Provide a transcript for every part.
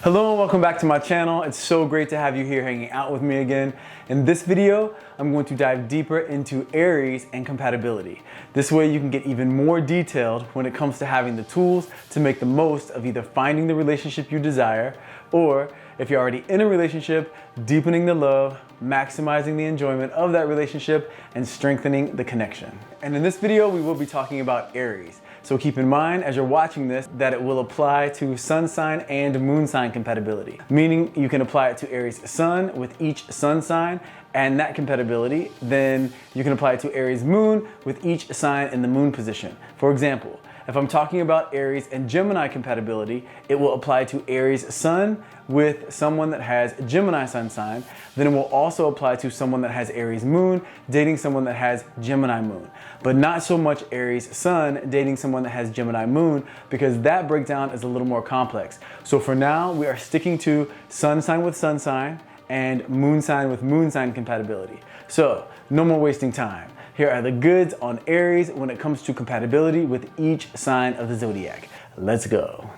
Hello and welcome back to my channel. It's so great to have you here hanging out with me again. In this video, I'm going to dive deeper into Aries and compatibility. This way you can get even more detailed when it comes to having the tools to make the most of either finding the relationship you desire, or if you're already in a relationship, deepening the love, maximizing the enjoyment of that relationship, and strengthening the connection. And in this video, we will be talking about Aries. So keep in mind as you're watching this that it will apply to sun sign and moon sign compatibility, meaning you can apply it to Aries sun with each sun sign and that compatibility. Then you can apply it to Aries moon with each sign in the moon position. For example, if I'm talking about Aries and Gemini compatibility, it will apply to Aries sun with someone that has Gemini sun sign. Then it will also apply to someone that has Aries moon dating someone that has Gemini moon. But not so much Aries sun dating someone that has Gemini moon, because that breakdown is a little more complex. So for now, we are sticking to sun sign with sun sign and moon sign with moon sign compatibility. So no more wasting time. Here are the goods on Aries when it comes to compatibility with each sign of the zodiac. Let's go.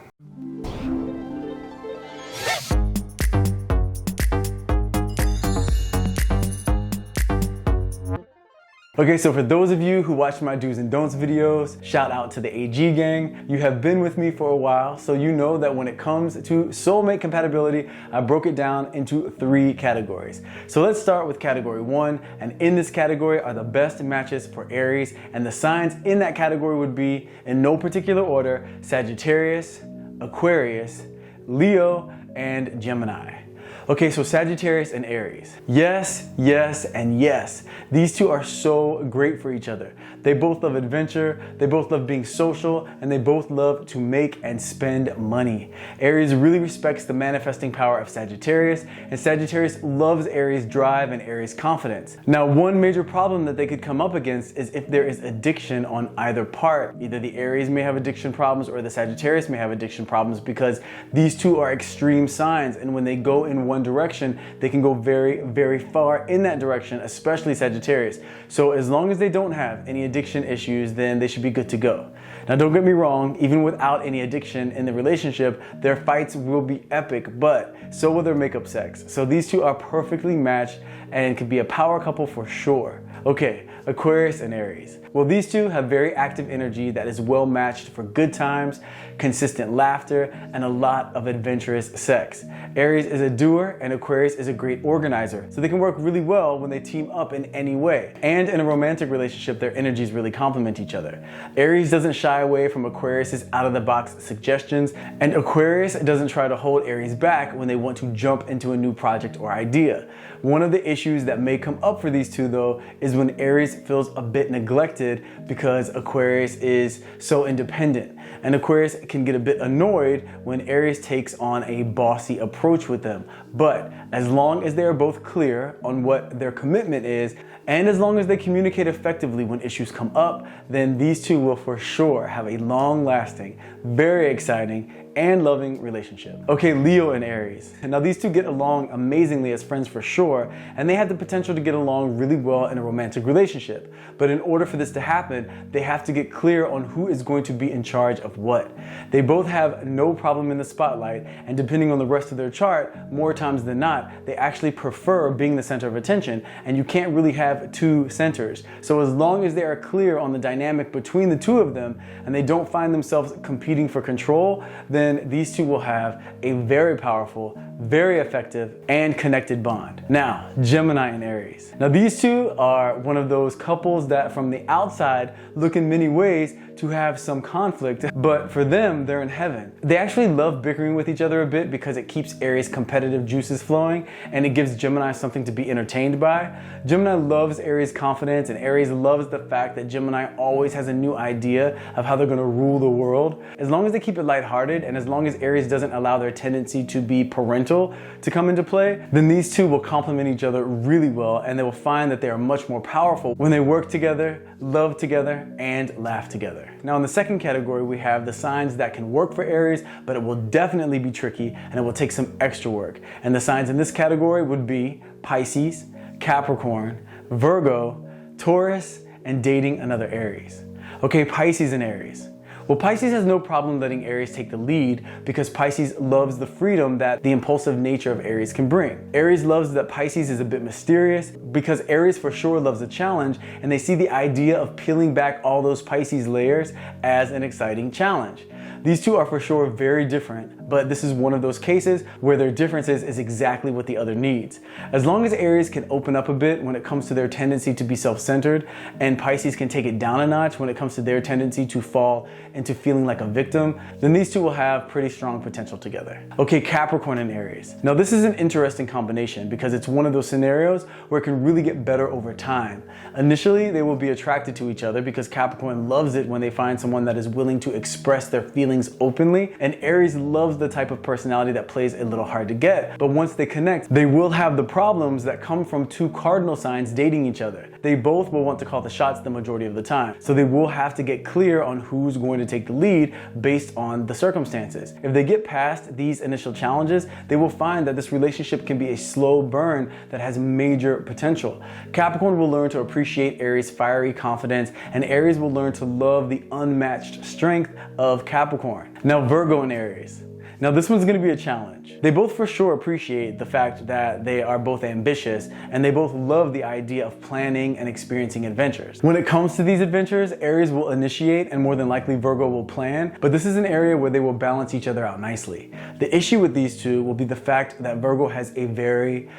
Okay, so for those of you who watch my do's and don'ts videos, shout out to the AG gang. You have been with me for a while, so you know that when it comes to soulmate compatibility, I broke it down into 3 categories. So let's start with category 1, and in this category are the best matches for Aries, and the signs in that category would be, in no particular order, Sagittarius, Aquarius, Leo, and Gemini. Okay, so Sagittarius and Aries. Yes, yes, and yes. These two are so great for each other. They both love adventure, they both love being social, and they both love to make and spend money. Aries really respects the manifesting power of Sagittarius, and Sagittarius loves Aries' drive and Aries' confidence. Now, one major problem that they could come up against is if there is addiction on either part. Either the Aries may have addiction problems or the Sagittarius may have addiction problems, because these two are extreme signs, and when they go in one direction, they can go very, very far in that direction, especially Sagittarius. So as long as they don't have any addiction issues, then they should be good to go. Now, don't get me wrong, even without any addiction in the relationship, their fights will be epic, but so will their makeup sex. So these two are perfectly matched and could be a power couple for sure. Okay, Aquarius and Aries. Well, these two have very active energy that is well matched for good times, consistent laughter, and a lot of adventurous sex. Aries is a doer and Aquarius is a great organizer, so they can work really well when they team up in any way. And in a romantic relationship, their energies really complement each other. Aries doesn't shy away from Aquarius's out-of-the-box suggestions, and Aquarius doesn't try to hold Aries back when they want to jump into a new project or idea. One of the issues that may come up for these two, though, is when Aries feels a bit neglected because Aquarius is so independent. And Aquarius can get a bit annoyed when Aries takes on a bossy approach with them. But as long as they are both clear on what their commitment is, and as long as they communicate effectively when issues come up, then these two will for sure have a long-lasting, very exciting, and loving relationship. Okay, Leo and Aries. Now, these two get along amazingly as friends for sure, and they have the potential to get along really well in a romantic relationship. But in order for this to happen, they have to get clear on who is going to be in charge of what. They both have no problem in the spotlight, and depending on the rest of their chart, more times than not, they actually prefer being the center of attention, and you can't really have two centers. So as long as they are clear on the dynamic between the two of them, and they don't find themselves competing for control, then these two will have a very powerful, very effective, and connected bond. Now, Gemini and Aries. Now, these two are one of those couples that from the outside look in many ways to have some conflict, but for them, they're in heaven. They actually love bickering with each other a bit because it keeps Aries' competitive juices flowing, and it gives Gemini something to be entertained by. Gemini loves Aries' confidence, and Aries loves the fact that Gemini always has a new idea of how they're gonna rule the world. As long as they keep it lighthearted, and as long as Aries doesn't allow their tendency to be parental to come into play, then these two will complement each other really well, and they will find that they are much more powerful when they work together, love together, and laugh together. Now, in the second category, we have the signs that can work for Aries, but it will definitely be tricky and it will take some extra work. And the signs in this category would be Pisces, Capricorn, Virgo, Taurus, and dating another Aries. Okay, Pisces and Aries. Well, Pisces has no problem letting Aries take the lead because Pisces loves the freedom that the impulsive nature of Aries can bring. Aries loves that Pisces is a bit mysterious because Aries for sure loves a challenge, and they see the idea of peeling back all those Pisces layers as an exciting challenge. These two are for sure very different, but this is one of those cases where their differences is exactly what the other needs. As long as Aries can open up a bit when it comes to their tendency to be self-centered, and Pisces can take it down a notch when it comes to their tendency to fall into feeling like a victim, then these two will have pretty strong potential together. Okay, Capricorn and Aries. Now this is an interesting combination because it's one of those scenarios where it can really get better over time. Initially, they will be attracted to each other because Capricorn loves it when they find someone that is willing to express their feelings openly, and Aries loves the type of personality that plays a little hard to get. But once they connect, they will have the problems that come from two cardinal signs dating each other. They both will want to call the shots the majority of the time. So they will have to get clear on who's going to take the lead based on the circumstances. If they get past these initial challenges, they will find that this relationship can be a slow burn that has major potential. Capricorn will learn to appreciate Aries' fiery confidence, and Aries will learn to love the unmatched strength of Capricorn. Now, Virgo and Aries. Now this one's gonna be a challenge. They both for sure appreciate the fact that they are both ambitious, and they both love the idea of planning and experiencing adventures. When it comes to these adventures, Aries will initiate and more than likely Virgo will plan, but this is an area where they will balance each other out nicely. The issue with these two will be the fact that Virgo has a very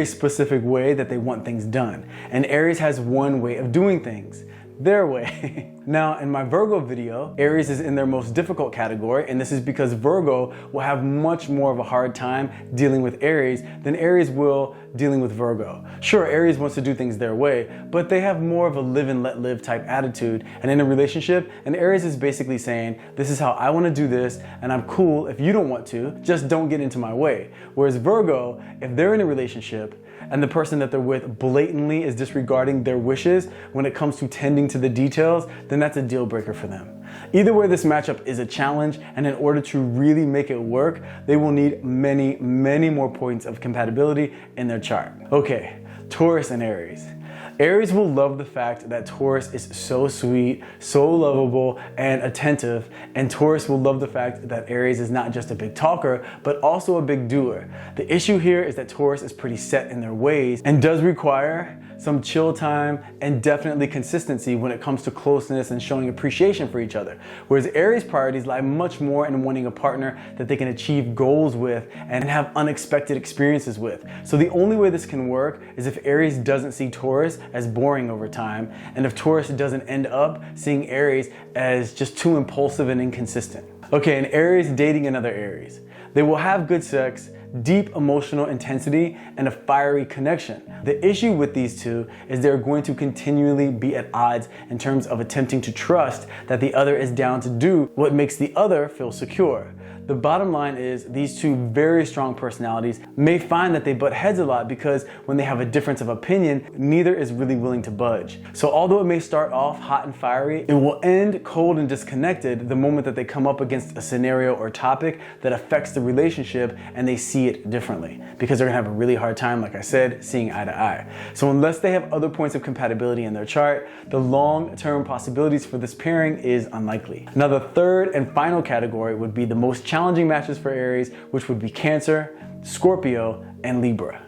specific way that they want things done, and Aries has one way of doing things. Their way. Now, in my Virgo video, Aries is in their most difficult category, and this is because Virgo will have much more of a hard time dealing with Aries than Aries will dealing with Virgo. Sure, Aries wants to do things their way, but they have more of a live and let live type attitude, and in a relationship, and Aries is basically saying, this is how I want to do this, and I'm cool if you don't want to, just don't get into my way. Whereas Virgo, if they're in a relationship, and the person that they're with blatantly is disregarding their wishes when it comes to tending to the details, then that's a deal breaker for them. Either way, this matchup is a challenge, and in order to really make it work, they will need many more points of compatibility in their chart. Okay, Taurus and Aries. Aries will love the fact that Taurus is so sweet, so lovable, and attentive, and Taurus will love the fact that Aries is not just a big talker, but also a big doer. The issue here is that Taurus is pretty set in their ways and does require some chill time and definitely consistency when it comes to closeness and showing appreciation for each other. Whereas Aries' priorities lie much more in wanting a partner that they can achieve goals with and have unexpected experiences with. So the only way this can work is if Aries doesn't see Taurus as boring over time, and if Taurus doesn't end up seeing Aries as just too impulsive and inconsistent. Okay, and Aries dating another Aries. They will have good sex, deep emotional intensity, and a fiery connection. The issue with these two is they're going to continually be at odds in terms of attempting to trust that the other is down to do what makes the other feel secure. The bottom line is these two very strong personalities may find that they butt heads a lot because when they have a difference of opinion, neither is really willing to budge. So although it may start off hot and fiery, it will end cold and disconnected the moment that they come up against a scenario or topic that affects the relationship and they see it differently, because they're gonna have a really hard time, like I said, seeing eye to eye. So unless they have other points of compatibility in their chart, the long-term possibilities for this pairing is unlikely. Now the third and final category would be the most challenging matches for Aries, which would be Cancer, Scorpio, and Libra.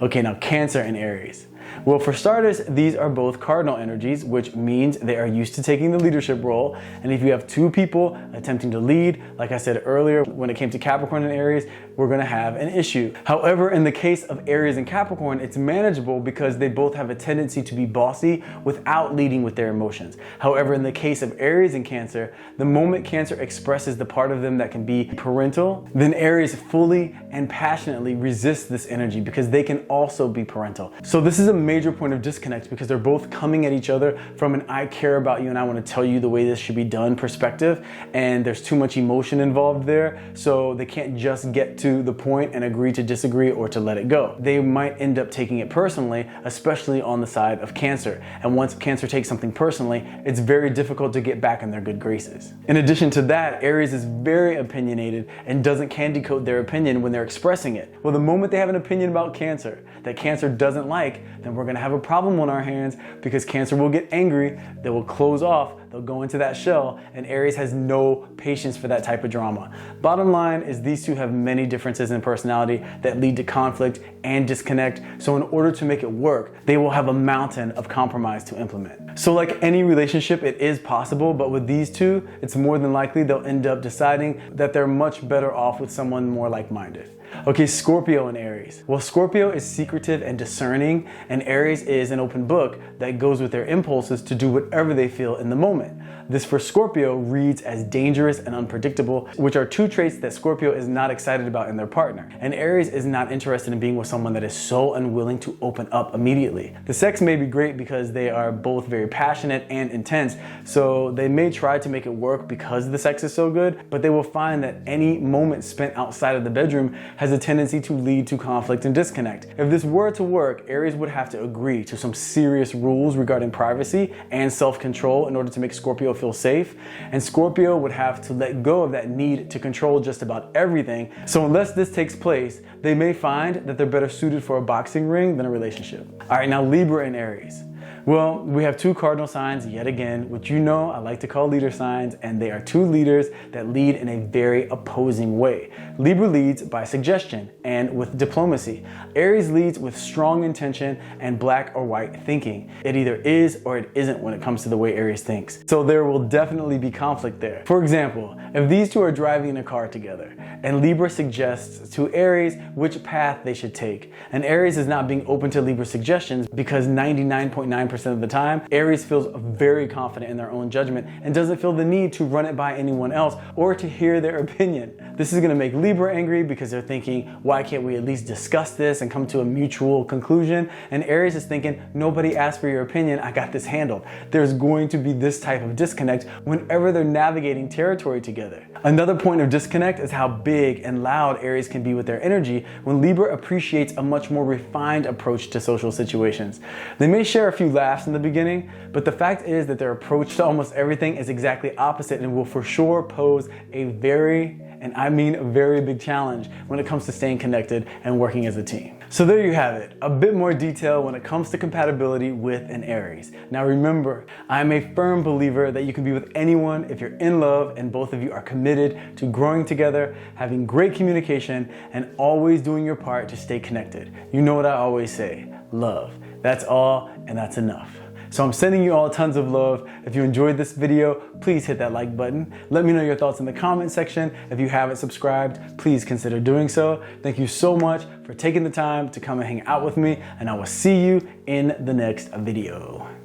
Okay, now Cancer and Aries. Well, for starters, these are both cardinal energies, which means they are used to taking the leadership role. And if you have two people attempting to lead, like I said earlier, when it came to Capricorn and Aries, we're gonna have an issue. However, in the case of Aries and Capricorn, it's manageable because they both have a tendency to be bossy without leading with their emotions. However, in the case of Aries and Cancer, the moment Cancer expresses the part of them that can be parental, then Aries fully and passionately resists this energy because they can also be parental. So this is a major point of disconnect because they're both coming at each other from an I care about you and I want to tell you the way this should be done perspective, and there's too much emotion involved there, so they can't just get to the point and agree to disagree or to let it go. They might end up taking it personally, especially on the side of Cancer, and once Cancer takes something personally, it's very difficult to get back in their good graces. In addition to that, Aries is very opinionated and doesn't candy coat their opinion when they're expressing it. Well, the moment they have an opinion about Cancer that Cancer doesn't like, then we're gonna have a problem on our hands because Cancer will get angry, they will close off, they'll they'll go into that shell, and Aries has no patience for that type of drama. Bottom line is these two have many differences in personality that lead to conflict and disconnect. So in order to make it work, they will have a mountain of compromise to implement. So like any relationship, it is possible, but with these two, it's more than likely they'll end up deciding that they're much better off with someone more like-minded. Okay, Scorpio and Aries. Well, Scorpio is secretive and discerning, and Aries is an open book that goes with their impulses to do whatever they feel in the moment. This for Scorpio reads as dangerous and unpredictable, which are two traits that Scorpio is not excited about in their partner. And Aries is not interested in being with someone that is so unwilling to open up immediately. The sex may be great because they are both very passionate and intense, so they may try to make it work because the sex is so good, but they will find that any moment spent outside of the bedroom has a tendency to lead to conflict and disconnect. If this were to work, Aries would have to agree to some serious rules regarding privacy and self-control in order to make Scorpio feel safe, and Scorpio would have to let go of that need to control just about everything. So unless this takes place, they may find that they're better suited for a boxing ring than a relationship. All right, now Libra and Aries. Well, we have two cardinal signs yet again, which you know I like to call leader signs, and they are two leaders that lead in a very opposing way. Libra leads by suggestion and with diplomacy. Aries leads with strong intention and black or white thinking. It either is or it isn't when it comes to the way Aries thinks. So there will definitely be conflict there. For example, if these two are driving in a car together and Libra suggests to Aries which path they should take, and Aries is not being open to Libra's suggestions because 99.9% of the time, Aries feels very confident in their own judgment and doesn't feel the need to run it by anyone else or to hear their opinion. This is going to make Libra angry because they're thinking, why can't we at least discuss this and come to a mutual conclusion? And Aries is thinking, nobody asked for your opinion, I got this handled. There's going to be this type of disconnect whenever they're navigating territory together. Another point of disconnect is how big and loud Aries can be with their energy when Libra appreciates a much more refined approach to social situations. They may share a few laughs in the beginning, but the fact is that their approach to almost everything is exactly opposite and will for sure pose a very, and I mean a very big challenge when it comes to staying connected and working as a team. So there you have it, a bit more detail when it comes to compatibility with an Aries. Now remember, I'm a firm believer that you can be with anyone if you're in love and both of you are committed to growing together, having great communication, and always doing your part to stay connected. You know what I always say, love. That's all and that's enough. So I'm sending you all tons of love. If you enjoyed this video, please hit that like button. Let me know your thoughts in the comment section. If you haven't subscribed, please consider doing so. Thank you so much for taking the time to come and hang out with me, and I will see you in the next video.